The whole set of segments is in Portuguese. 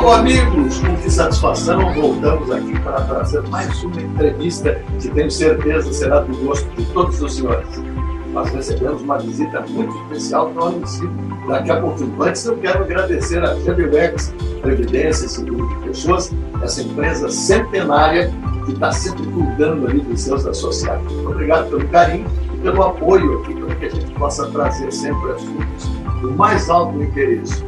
Alô, amigos, com que satisfação voltamos aqui para trazer mais uma entrevista que tenho certeza será do gosto de todos os senhores. Nós recebemos uma visita muito especial que eu anuncio daqui a pouquinho. Antes, eu quero agradecer a GBUX Previdência e Seguro de Pessoas, essa empresa centenária que está sempre cuidando ali dos seus associados. Muito obrigado pelo carinho e pelo apoio aqui, para que a gente possa trazer sempre assuntos do mais alto interesse.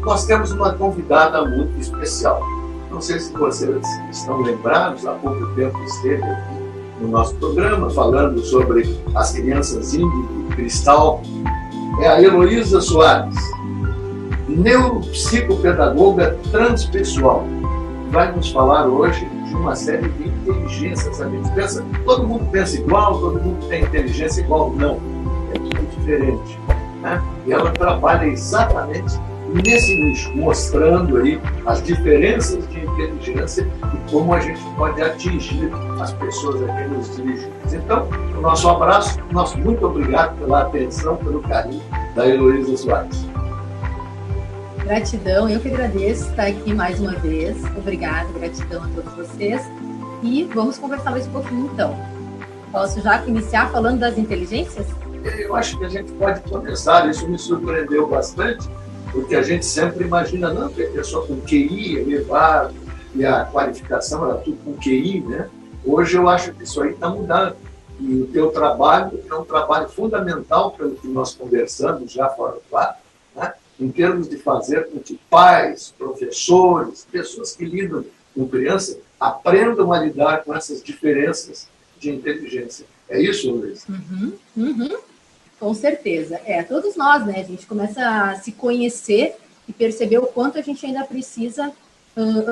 Nós temos uma convidada muito especial. Não sei se vocês estão lembrados, há pouco tempo esteve aqui no nosso programa falando sobre as crianças índigo e cristal. É a Heloísa Soares, neuropsicopedagoga transpessoal. Vai nos falar hoje de uma série de inteligências. A gente pensa, todo mundo pensa igual, todo mundo tem inteligência igual. Não, é tudo diferente, né? E ela trabalha exatamente nesse nicho, mostrando aí as diferenças de inteligência e como a gente pode atingir as pessoas a quem nos dirigimos. Então, o nosso abraço, nosso muito obrigado pela atenção, pelo carinho da Heloísa Soares. Gratidão, eu que agradeço estar aqui mais uma vez. Obrigada, gratidão a todos vocês. E vamos conversar mais um pouquinho então. Posso já iniciar falando das inteligências? Eu acho que a gente pode começar, isso me surpreendeu bastante, porque a gente sempre imagina, não, que a pessoa com QI elevado e a qualificação era tudo com QI, né? Hoje eu acho que isso aí está mudando. E o teu trabalho é um trabalho fundamental, pelo que nós conversamos já fora do ar, né? Em termos de fazer com que pais, professores, pessoas que lidam com crianças, aprendam a lidar com essas diferenças de inteligência. É isso, Luiz? Com certeza. Todos nós, né? A gente começa a se conhecer e perceber o quanto a gente ainda precisa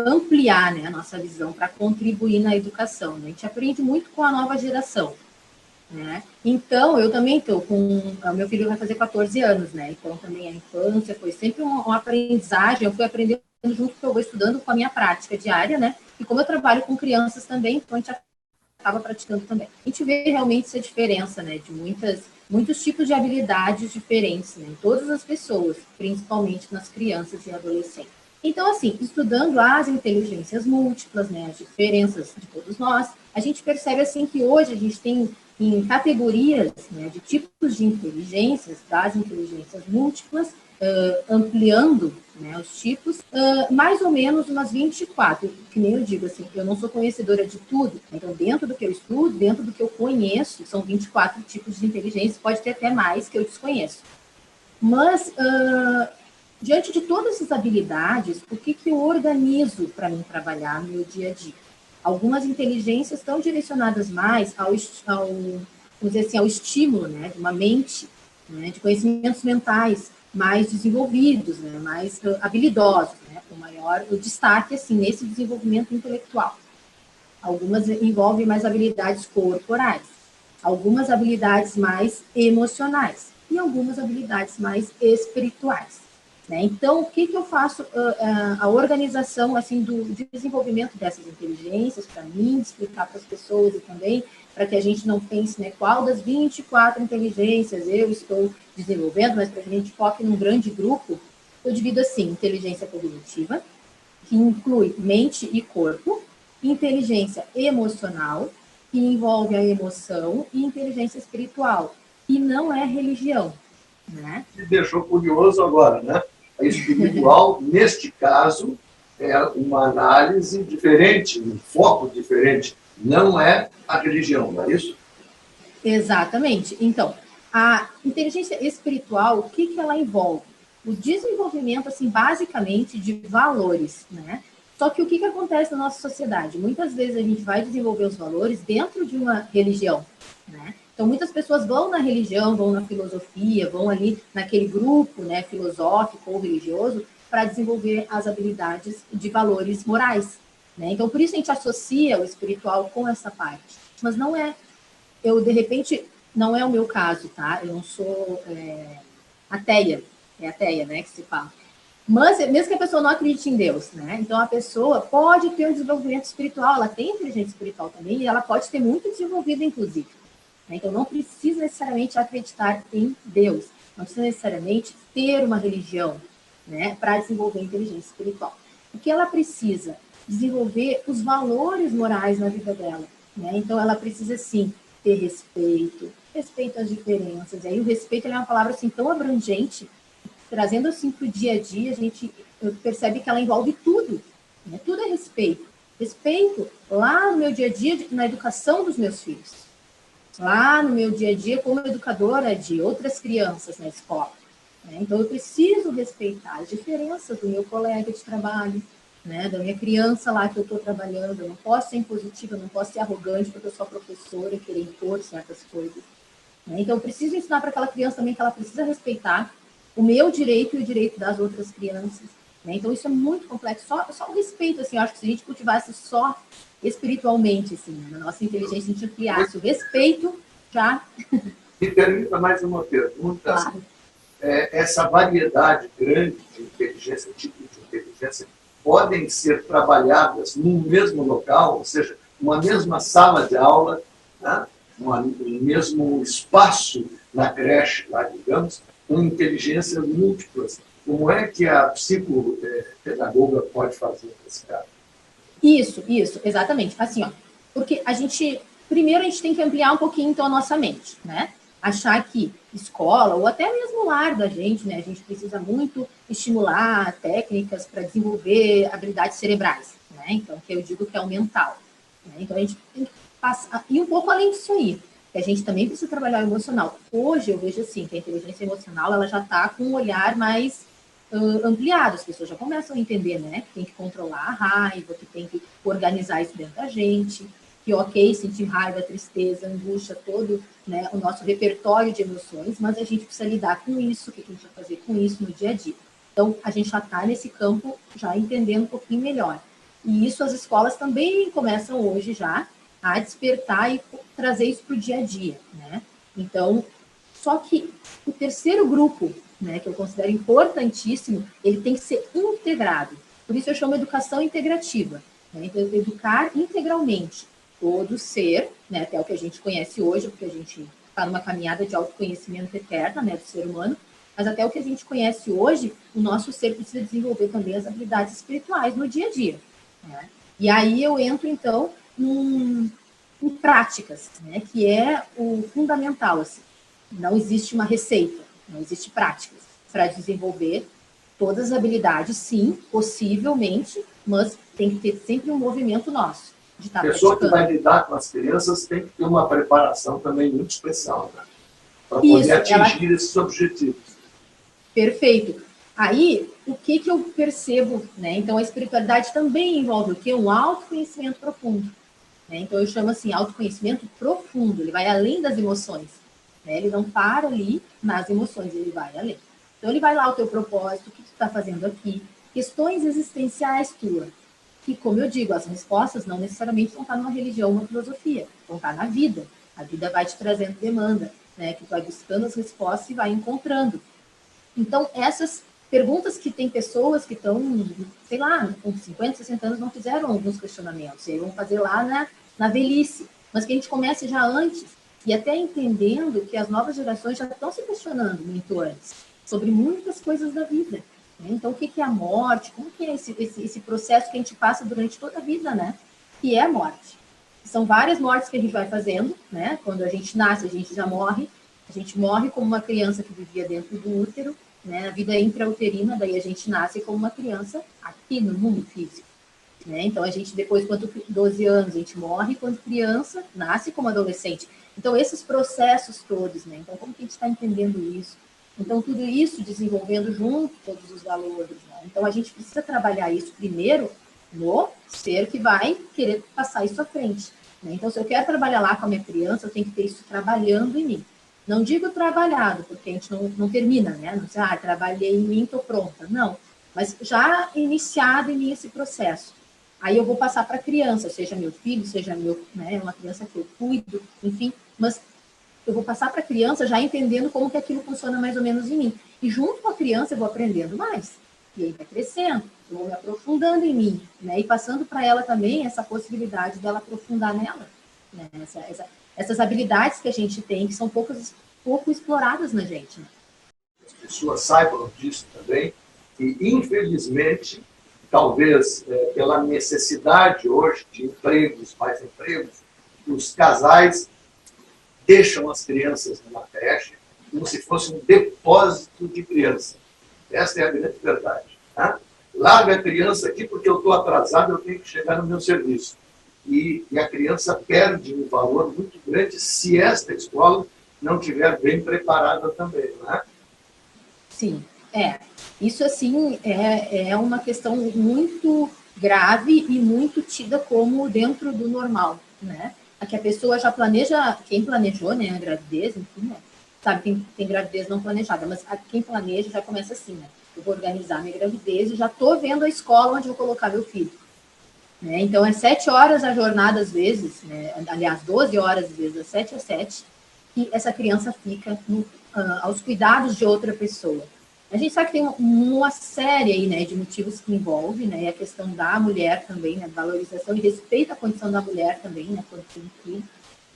ampliar, né, a nossa visão para contribuir na educação. Né? A gente aprende muito com a nova geração. Né? Então, eu também estou com... O meu filho vai fazer 14 anos, né? Então, também a infância foi sempre uma aprendizagem. Eu fui aprendendo junto que eu vou estudando com a minha prática diária, né? E como eu trabalho com crianças também, então a gente acaba praticando também. A gente vê realmente essa diferença, né? De muitos tipos de habilidades diferentes, né? Em todas as pessoas, principalmente nas crianças e adolescentes. Então, assim, estudando as inteligências múltiplas, né? As diferenças de todos nós, a gente percebe, assim, que hoje a gente tem em categorias, né, de tipos de inteligências, das inteligências múltiplas, ampliando, né, os tipos, mais ou menos umas 24, que nem eu digo assim, eu não sou conhecedora de tudo, então dentro do que eu estudo, dentro do que eu conheço, são 24 tipos de inteligência, pode ter até mais que eu desconheço. Mas, diante de todas essas habilidades, o que eu organizo para mim trabalhar no meu dia a dia? Algumas inteligências estão direcionadas mais vamos dizer assim, ao estímulo, né, de uma mente, né, de conhecimentos mentais mais desenvolvidos, né, mais habilidosos, né, com maior destaque assim, nesse desenvolvimento intelectual. Algumas envolvem mais habilidades corporais, algumas habilidades mais emocionais e algumas habilidades mais espirituais. Né? Então, o que eu faço? A organização assim, do desenvolvimento dessas inteligências, para mim, explicar para as pessoas e também para que a gente não pense, né, qual das 24 inteligências eu estou desenvolvendo, mas para que a gente foque num grande grupo, eu divido assim, inteligência cognitiva, que inclui mente e corpo, inteligência emocional, que envolve a emoção, e inteligência espiritual, que não é religião. Né? Me deixou curioso agora, né? A espiritual, neste caso, é uma análise diferente, um foco diferente, não é a religião, não é isso? Exatamente. Então, a inteligência espiritual, o que ela envolve? O desenvolvimento, assim, basicamente, de valores, né? Só que o que acontece na nossa sociedade? Muitas vezes a gente vai desenvolver os valores dentro de uma religião, né? Então, muitas pessoas vão na religião, vão na filosofia, vão ali naquele grupo, né, filosófico ou religioso para desenvolver as habilidades de valores morais, né? Então, por isso a gente associa o espiritual com essa parte. Mas não é. De repente, não é o meu caso, tá? Eu não sou ateia. É ateia, né, que se fala. Mas, mesmo que a pessoa não acredite em Deus, né? Então, a pessoa pode ter um desenvolvimento espiritual, ela tem inteligência espiritual também, e ela pode ter muito desenvolvida, inclusive. Então, não precisa necessariamente acreditar em Deus, não precisa necessariamente ter uma religião, né, para desenvolver a inteligência espiritual. O que ela precisa? Desenvolver os valores morais na vida dela, né? Então, ela precisa, sim, ter respeito às diferenças. E aí, o respeito é uma palavra, assim, tão abrangente, trazendo, assim, para o dia a dia, a gente percebe que ela envolve tudo, né? Tudo é respeito. Respeito lá no meu dia a dia, na educação dos meus filhos. Lá no meu dia a dia, como educadora de outras crianças na escola. Né? Então, eu preciso respeitar as diferenças do meu colega de trabalho, né? Da minha criança lá que eu estou trabalhando. Eu não posso ser impositiva, eu não posso ser arrogante porque eu sou professora e querer impor certas coisas. Né? Então, eu preciso ensinar para aquela criança também que ela precisa respeitar o meu direito e o direito das outras crianças. Né? Então, isso é muito complexo. Só o respeito, assim, eu acho que se a gente cultivasse só espiritualmente, assim, na nossa inteligência, a gente ampliasse o respeito, já... Me permita mais uma pergunta. Claro. Essa variedade grande de inteligência, tipo de inteligência, podem ser trabalhadas no mesmo local, ou seja, uma mesma sala de aula, né? Um mesmo espaço na creche, lá, digamos, com inteligências múltiplas. Como é que a psicopedagoga pode fazer nesse caso? Isso, exatamente. Assim, ó, porque primeiro a gente tem que ampliar um pouquinho, então, a nossa mente, né? Achar que escola, ou até mesmo o lar da gente, né? A gente precisa muito estimular técnicas para desenvolver habilidades cerebrais, né? Então, que eu digo que é o mental. Né? Então, a gente tem que passar, e um pouco além disso aí, que a gente também precisa trabalhar o emocional. Hoje, eu vejo assim, que a inteligência emocional, ela já está com um olhar mais ampliado, as pessoas já começam a entender, né, que tem que controlar a raiva, que tem que organizar isso dentro da gente, que ok, sentir raiva, tristeza, angústia, todo, né, o nosso repertório de emoções, mas a gente precisa lidar com isso, o que a gente vai fazer com isso no dia a dia. Então, a gente já está nesse campo, já entendendo um pouquinho melhor. E isso as escolas também começam hoje já a despertar e trazer isso para o dia a dia, né? Então, só que o terceiro grupo, né, que eu considero importantíssimo, ele tem que ser integrado. Por isso eu chamo educação integrativa. Né? Então, educar integralmente todo ser, né, até o que a gente conhece hoje, porque a gente está numa caminhada de autoconhecimento eterna, né, do ser humano, mas até o que a gente conhece hoje, o nosso ser precisa desenvolver também as habilidades espirituais no dia a dia. Né? E aí eu entro, então, em práticas, né, que é o fundamental, assim. Não existe uma receita, não existe práticas para desenvolver todas as habilidades, sim, possivelmente, mas tem que ter sempre um movimento nosso. De estar a pessoa praticando. Que vai lidar com as crianças tem que ter uma preparação também muito especial, né? Para poder atingir esses objetivos. Perfeito. Aí, o que eu percebo, né? Então, a espiritualidade também envolve o quê? Um autoconhecimento profundo. Né? Então, eu chamo assim, autoconhecimento profundo. Ele vai além das emoções. Né? Ele não para ali nas emoções, ele vai além. Então, ele vai lá o teu propósito, o que tu está fazendo aqui, questões existenciais tuas. Que, como eu digo, as respostas não necessariamente vão estar numa religião, uma filosofia, vão estar na vida. A vida vai te trazendo demanda, né? Que tu vai buscando as respostas e vai encontrando. Então, essas perguntas que tem pessoas que estão, sei lá, com 50, 60 anos não fizeram alguns questionamentos, e aí vão fazer lá na velhice, mas que a gente comece já antes, e até entendendo que as novas gerações já estão se questionando muito antes, sobre muitas coisas da vida. Né? Então, o que é a morte? Como que é esse processo que a gente passa durante toda a vida, né? Que é a morte. São várias mortes que a gente vai fazendo, né? Quando a gente nasce, a gente já morre. A gente morre como uma criança que vivia dentro do útero, né? A vida intrauterina, daí a gente nasce como uma criança aqui no mundo físico. Né? Então, a gente depois, quando 12 anos, a gente morre, quando criança, nasce como adolescente. Então, esses processos todos, né? Então, como que a gente está entendendo isso? Então, tudo isso desenvolvendo junto todos os valores. Né? Então, a gente precisa trabalhar isso primeiro no ser que vai querer passar isso à frente. Né? Então, se eu quero trabalhar lá com a minha criança, eu tenho que ter isso trabalhando em mim. Não digo trabalhado, porque a gente não termina, né? Não sei, trabalhei em mim, estou pronta. Não, mas já iniciado em mim esse processo. Aí eu vou passar para a criança, seja meu filho, seja uma criança que eu cuido, enfim, mas eu vou passar para a criança já entendendo como que aquilo funciona mais ou menos em mim. E junto com a criança eu vou aprendendo mais. E aí vai crescendo, eu vou me aprofundando em mim, né? E passando para ela também essa possibilidade dela aprofundar nela. Né? Essas habilidades que a gente tem, que são pouco exploradas na gente. Né? As pessoas saibam disso também, e infelizmente talvez pela necessidade hoje de empregos, mais empregos, os casais deixam as crianças numa creche como se fosse um depósito de criança. Essa é a grande verdade. Tá? Larga a criança aqui porque eu estou atrasado, eu tenho que chegar no meu serviço. E a criança perde um valor muito grande se esta escola não estiver bem preparada também. Não é? Sim, isso, assim, é uma questão muito grave e muito tida como dentro do normal, né? A que a pessoa já planeja, quem planejou, né, a gravidez, enfim, né? Sabe, tem gravidez não planejada, mas quem planeja já começa assim, né? Eu vou organizar minha gravidez e já estou vendo a escola onde eu vou colocar meu filho. Né? Então, é 7 horas a jornada, às vezes, né? Aliás, 12 horas, às vezes, das 7 às 7, que essa criança fica aos cuidados de outra pessoa. A gente sabe que tem uma série aí, né, de motivos que envolve, né, a questão da mulher também, né, valorização e respeito à condição da mulher também, né, quando tem filho,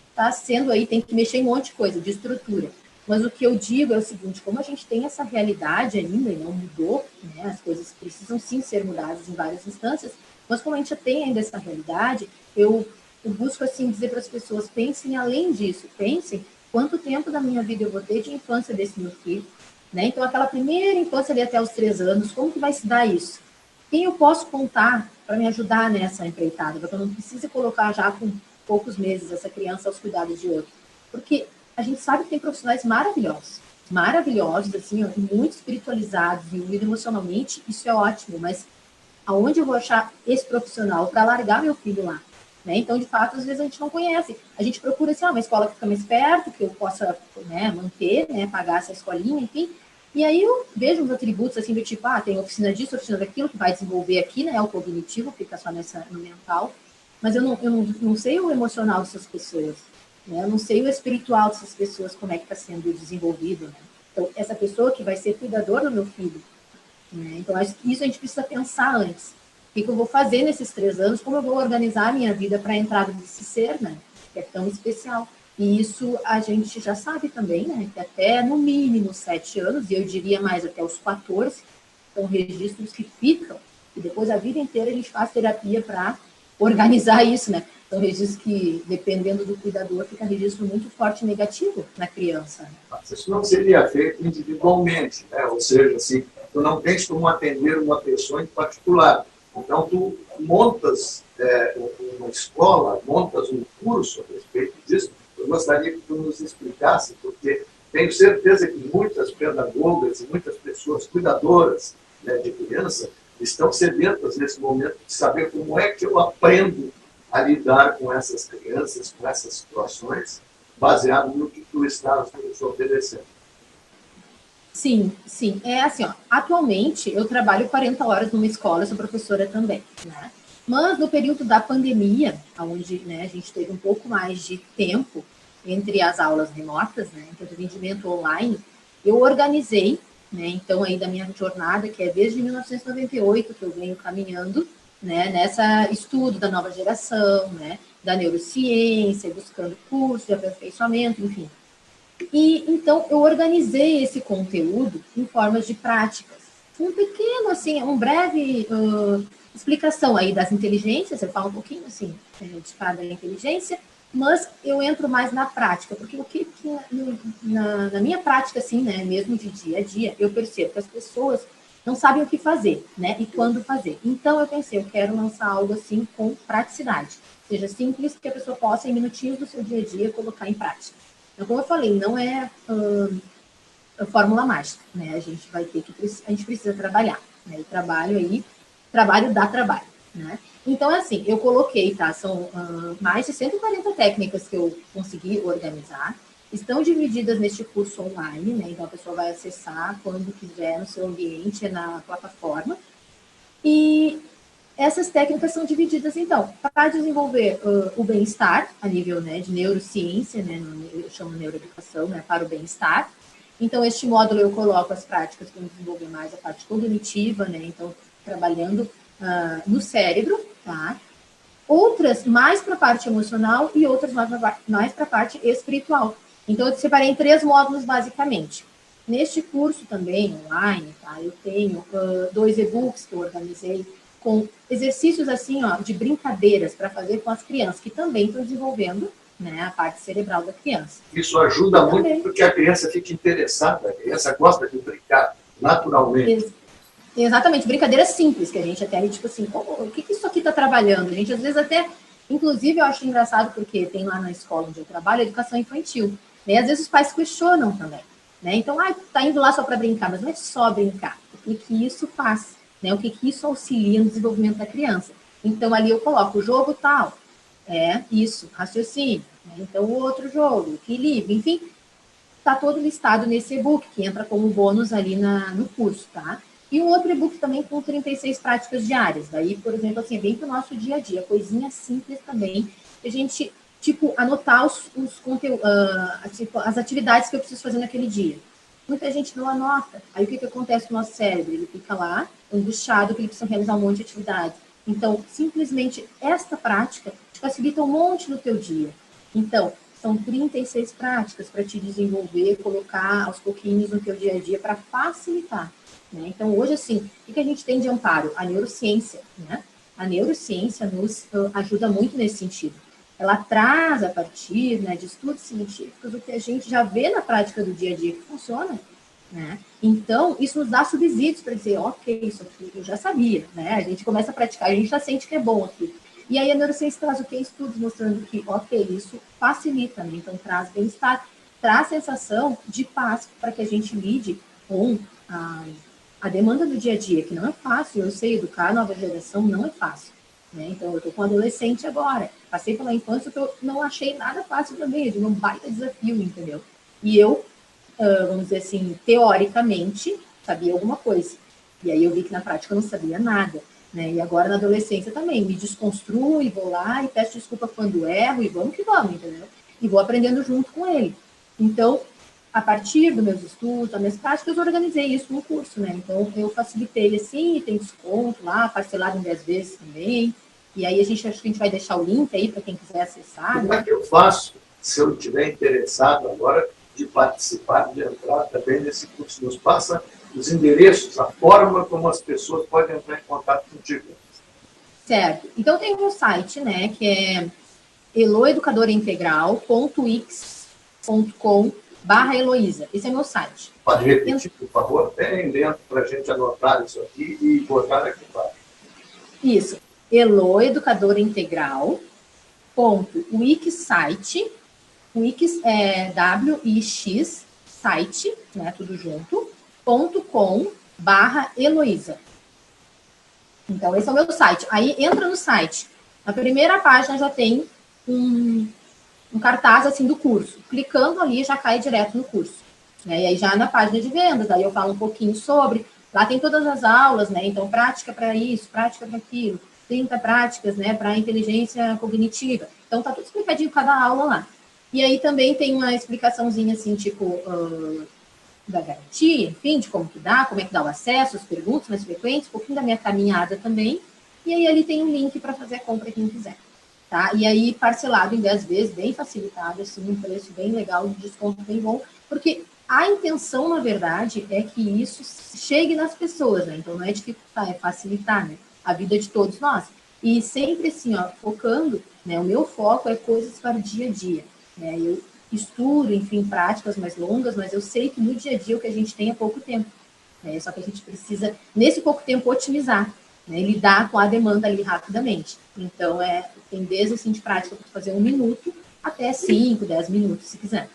está sendo aí, tem que mexer em um monte de coisa, de estrutura. Mas o que eu digo é o seguinte, como a gente tem essa realidade ainda e não mudou, né, as coisas precisam sim ser mudadas em várias instâncias, mas como a gente tem ainda essa realidade, eu busco assim dizer para as pessoas, pensem além disso, pensem quanto tempo da minha vida eu vou ter de infância desse meu filho, né? Então, aquela primeira infância ali até os 3 anos, como que vai se dar isso? Quem eu posso contar para me ajudar nessa empreitada, para que eu não precise colocar já com poucos meses essa criança aos cuidados de outro? Porque a gente sabe que tem profissionais maravilhosos, assim, muito espiritualizados, envolvidos emocionalmente, isso é ótimo, mas aonde eu vou achar esse profissional para largar meu filho lá? Né? Então, de fato, às vezes a gente não conhece. A gente procura assim, uma escola que fica mais perto, que eu possa, né, manter, né, pagar essa escolinha, enfim. E aí eu vejo uns atributos assim do tipo, tem oficina disso, oficina daquilo, que vai desenvolver aqui, né, o cognitivo, fica só no mental. Mas eu não sei o emocional dessas pessoas, né? Eu não sei o espiritual dessas pessoas, como é que está sendo desenvolvido. Né? Então, essa pessoa que vai ser cuidador do meu filho, né? Então, acho que isso a gente precisa pensar antes. O que eu vou fazer nesses 3 anos? Como eu vou organizar a minha vida para a entrada desse ser, né? Que é tão especial. E isso a gente já sabe também, né? Que até no mínimo 7 anos, e eu diria mais até os 14, são registros que ficam, e depois a vida inteira a gente faz terapia para organizar isso, né? São registros que, dependendo do cuidador, fica registro muito forte e negativo na criança. Né? Mas isso não seria feito individualmente, né? Ou seja, assim, tu não tens como atender uma pessoa em particular. Então, tu montas uma escola, montas um curso a respeito disso. Eu gostaria que tu nos explicasse, porque tenho certeza que muitas pedagogas e muitas pessoas cuidadoras, né, de criança estão sedentas nesse momento de saber como é que eu aprendo a lidar com essas crianças, com essas situações, baseado no que tu estás nos oferecendo. Sim. É assim, atualmente eu trabalho 40 horas numa escola, sou professora também, né? Mas no período da pandemia, onde, né, a gente teve um pouco mais de tempo entre as aulas remotas, né, entre o atendimento online, eu organizei, né, então aí da minha jornada, que é desde 1998 que eu venho caminhando, né, nessa estudo da nova geração, né, da neurociência, buscando curso de aperfeiçoamento, enfim. E então eu organizei esse conteúdo em formas de práticas. Um pequeno, assim, um breve explicação aí das inteligências, eu falo um pouquinho assim de cada inteligência, mas eu entro mais na prática, porque o que na minha prática, assim, né, mesmo de dia a dia, eu percebo que as pessoas não sabem o que fazer, né, e quando fazer. Então eu pensei, eu quero lançar algo assim com praticidade, seja simples, que a pessoa possa, em minutinhos do seu dia a dia, colocar em prática. Então, como eu falei, não é fórmula mágica, né? A gente precisa trabalhar, né? Trabalho dá trabalho, né? Então, assim, eu coloquei, tá? São mais de 140 técnicas que eu consegui organizar, estão divididas neste curso online, né? Então, a pessoa vai acessar quando quiser no seu ambiente, na plataforma. E essas técnicas são divididas, então, para desenvolver o bem-estar, a nível, né, de neurociência, né, eu chamo neuroeducação, né, para o bem-estar. Então, este módulo eu coloco as práticas para desenvolver mais a parte cognitiva, né, então, trabalhando no cérebro, tá? Outras mais para a parte emocional e outras mais para a parte espiritual. Então, eu separei em 3 módulos, basicamente. Neste curso também, online, tá, eu tenho 2 e-books que eu organizei com exercícios assim, ó, de brincadeiras para fazer com as crianças, que também estão desenvolvendo, né, a parte cerebral da criança. Isso ajuda muito porque a criança fica interessada, a criança gosta de brincar naturalmente. Exatamente, brincadeiras simples, que a gente até, tipo assim, o que isso aqui está trabalhando? A gente às vezes até, inclusive eu acho engraçado porque tem lá na escola onde eu trabalho, a educação infantil, né? Às vezes os pais questionam também, né? Então, tá indo lá só para brincar, mas não é só brincar, o que isso faz, né? O que isso auxilia no desenvolvimento da criança. Então, ali eu coloco o jogo tal, isso, raciocínio, né? Então, o outro jogo, equilíbrio, enfim, está todo listado nesse e-book, que entra como bônus ali no curso, tá? E um outro e-book também com 36 práticas diárias. Daí, por exemplo, assim, bem para o nosso dia a dia, coisinha simples também, a gente, tipo, anotar tipo, as atividades que eu preciso fazer naquele dia. Muita gente não anota. Aí o que acontece no nosso cérebro? Ele fica lá, angustiado, que ele precisa realizar um monte de atividades. Então, simplesmente, esta prática te facilita um monte no teu dia. Então, são 36 práticas para te desenvolver, colocar aos pouquinhos no teu dia a dia para facilitar. Né? Então, hoje, assim, o que a gente tem de amparo? A neurociência, né? A neurociência nos ajuda muito nesse sentido. Ela traz, a partir, né, de estudos científicos, o que a gente já vê na prática do dia a dia que funciona, né? Então, isso nos dá subsídios para dizer, ok, isso aqui eu já sabia, né? A gente começa a praticar, a gente já sente que é bom aqui. E aí a neurociência traz o que? Estudos mostrando que, ok, isso facilita, né? Então traz bem-estar, traz sensação de paz para que a gente lide com a demanda do dia a dia, que não é fácil. Eu sei, educar a nova geração não é fácil, né? Então eu estou com um adolescente agora, passei pela infância que eu não achei nada fácil também, de um baita desafio, entendeu? E eu, vamos dizer assim, teoricamente, sabia alguma coisa. E aí eu vi que na prática eu não sabia nada. Né? E agora na adolescência também, me desconstruo e vou lá e peço desculpa quando erro e vamos que vamos, entendeu? E vou aprendendo junto com ele. Então, a partir dos meus estudos, das minhas práticas, eu organizei isso no curso, né? Então, eu facilitei ele assim, tem desconto lá, parcelado em 10 vezes também. E aí acho que a gente vai deixar o link aí para quem quiser acessar. Como é que eu faço, se eu estiver interessado agora, de participar, de entrar também nesse curso? Nos passa os endereços, a forma como as pessoas podem entrar em contato contigo. Certo. Então, tem um site, né, que é eloeducadoraintegral.wix.com/Heloísa. Esse é meu site. Pode repetir, por favor, bem dentro para a gente anotar isso aqui e botar aqui embaixo. Isso. eloeducadoraintegral.wix, Wix é W-I-X, site, né, tudo junto, .com/Heloísa. Então, esse é o meu site. Aí, entra no site. Na primeira página já tem um cartaz, assim, do curso. Clicando ali, já cai direto no curso. Né? E aí, já na página de vendas, aí eu falo um pouquinho sobre. Lá tem todas as aulas, né? Então, prática para isso, prática para aquilo. 30 práticas, né, para inteligência cognitiva. Então, tá tudo explicadinho cada aula lá. E aí, também tem uma explicaçãozinha, assim, tipo... da garantia, enfim, de como que dá, como é que dá o acesso, as perguntas mais frequentes, um pouquinho da minha caminhada também, e aí ali tem um link para fazer a compra quem quiser, tá? E aí parcelado em 10 vezes, bem facilitado, assim, um preço bem legal, um desconto bem bom, porque a intenção, na verdade, é que isso chegue nas pessoas, né? Então não é dificultar, é facilitar, né, a vida de todos nós. E sempre assim, ó, focando, né, o meu foco é coisas para o dia a dia, né? Eu estudo, enfim, práticas mais longas, mas eu sei que no dia a dia o que a gente tem é pouco tempo, né? Só que a gente precisa, nesse pouco tempo, otimizar, né? Lidar com a demanda ali rapidamente. Então, tem desde assim, de prática para fazer 1 minuto até 5, 10 minutos, se quiser.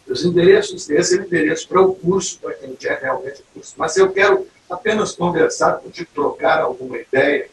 Os endereços, esse é o endereço para o curso, para quem quer realmente o curso. Mas se eu quero apenas conversar contigo, trocar alguma ideia,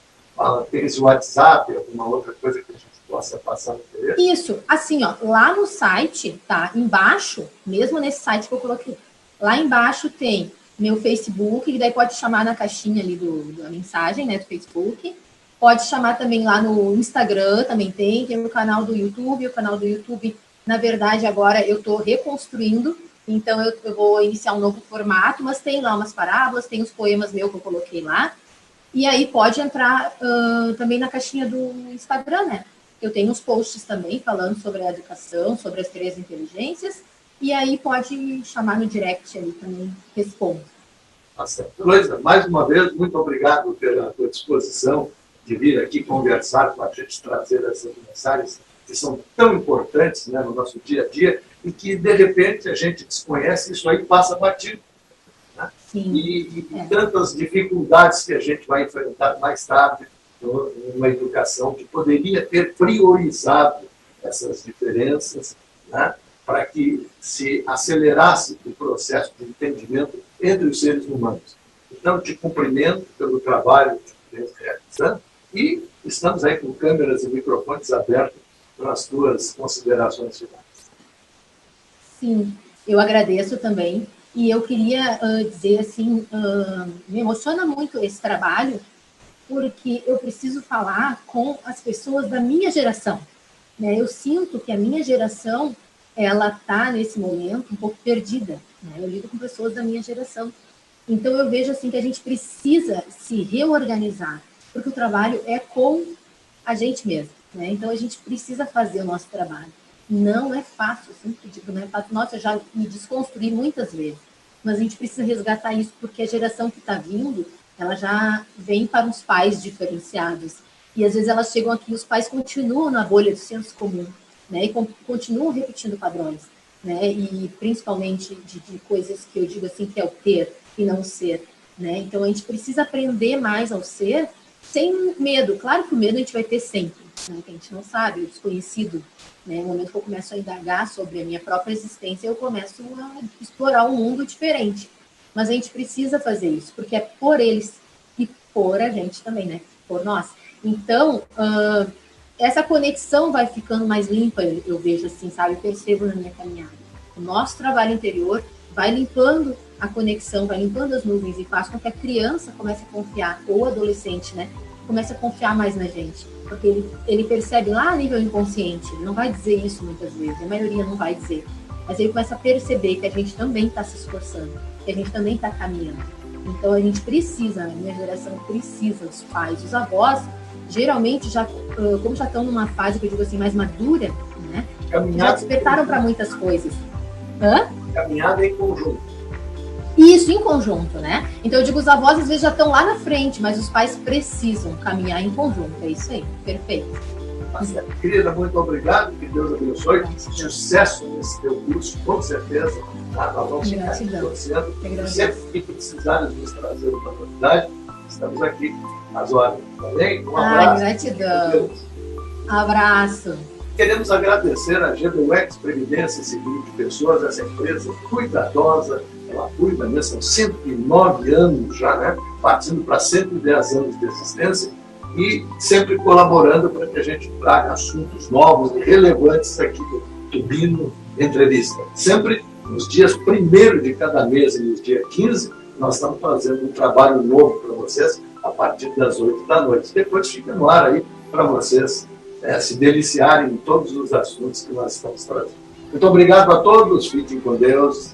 tens o WhatsApp, alguma outra coisa que a gente possa passar no endereço? Isso, assim, ó, lá no site, tá, embaixo, mesmo nesse site que eu coloquei, lá embaixo tem meu Facebook, que daí pode chamar na caixinha ali da mensagem, né, do Facebook, pode chamar também lá no Instagram, também tem o canal do YouTube, na verdade, agora eu tô reconstruindo, então eu vou iniciar um novo formato, mas tem lá umas parábolas, tem os poemas meus que eu coloquei lá, e aí pode entrar também na caixinha do Instagram, né? Eu tenho uns posts também falando sobre a educação, sobre as 3 inteligências, e aí pode chamar no direct ali também, respondo. Tá certo. Heloísa, mais uma vez, muito obrigado pela tua disposição de vir aqui conversar com a gente, trazer essas mensagens que são tão importantes, né, no nosso dia a dia, e que, de repente, a gente desconhece, isso aí passa batido. Né? E tantas dificuldades que a gente vai enfrentar mais tarde numa educação que poderia ter priorizado essas diferenças, né, para que se acelerasse o processo de entendimento entre os seres humanos. Então, te cumprimento pelo trabalho que vem realizando e estamos aí com câmeras e microfones abertos para as tuas considerações finais. Sim, eu agradeço também. E eu queria dizer assim, me emociona muito esse trabalho, porque eu preciso falar com as pessoas da minha geração. Né? Eu sinto que a minha geração, ela está, nesse momento, um pouco perdida. Né? Eu lido com pessoas da minha geração. Então, eu vejo assim que a gente precisa se reorganizar, porque o trabalho é com a gente mesmo. Né? Então, a gente precisa fazer o nosso trabalho. Não é fácil, eu sempre digo, não é fácil. Nossa, eu já me desconstruí muitas vezes, mas a gente precisa resgatar isso, porque a geração que está vindo, ela já vem para uns pais diferenciados. E, às vezes, elas chegam aqui e os pais continuam na bolha do senso comum, né? E continuam repetindo padrões, né? E, principalmente, de coisas que eu digo assim, que é o ter e não o ser, né? Então, a gente precisa aprender mais ao ser sem medo. Claro que o medo a gente vai ter sempre, né? Que a gente não sabe, o desconhecido. Né? No momento que eu começo a indagar sobre a minha própria existência, eu começo a explorar um mundo diferente. Mas a gente precisa fazer isso, porque é por eles e por a gente também, né? Por nós. Então, essa conexão vai ficando mais limpa, eu vejo assim, sabe? Eu percebo na minha caminhada. O nosso trabalho interior vai limpando a conexão, vai limpando as nuvens e faz com que a criança comece a confiar, ou o adolescente, né? Comece a confiar mais na gente. Porque ele percebe lá a nível inconsciente, ele não vai dizer isso muitas vezes, a maioria não vai dizer. Mas ele começa a perceber que a gente também está se esforçando, que a gente também está caminhando. Então a gente precisa, a minha geração precisa, os pais, os avós, geralmente, como já estão numa fase que eu digo assim, mais madura, né? Já despertaram para muitas coisas. Caminhada em conjunto. Isso, em conjunto, né? Então, eu digo, os avós às vezes já estão lá na frente, mas os pais precisam caminhar em conjunto. É isso aí, perfeito. Querida, muito obrigado, que Deus abençoe. Sucesso nesse teu curso, com certeza. Nós vamos ficar torcendo. Sempre que precisarem nos trazer uma novidade, estamos aqui às horas. Tá bem? Um abraço. Gratidão. Abraço. Queremos agradecer a GWEX Previdência Seguro de Pessoas, essa empresa cuidadosa. Ela cuida, né? São 109 anos já, né? Partindo para 110 anos de existência e sempre colaborando para que a gente traga assuntos novos e relevantes aqui do Tubino Entrevista. Sempre nos dias 1º de cada mês e nos dias 15, nós estamos fazendo um trabalho novo para vocês a partir das 8 da noite. Depois fica no ar aí para vocês se deliciarem em todos os assuntos que nós estamos trazendo. Muito obrigado a todos, fiquem com Deus.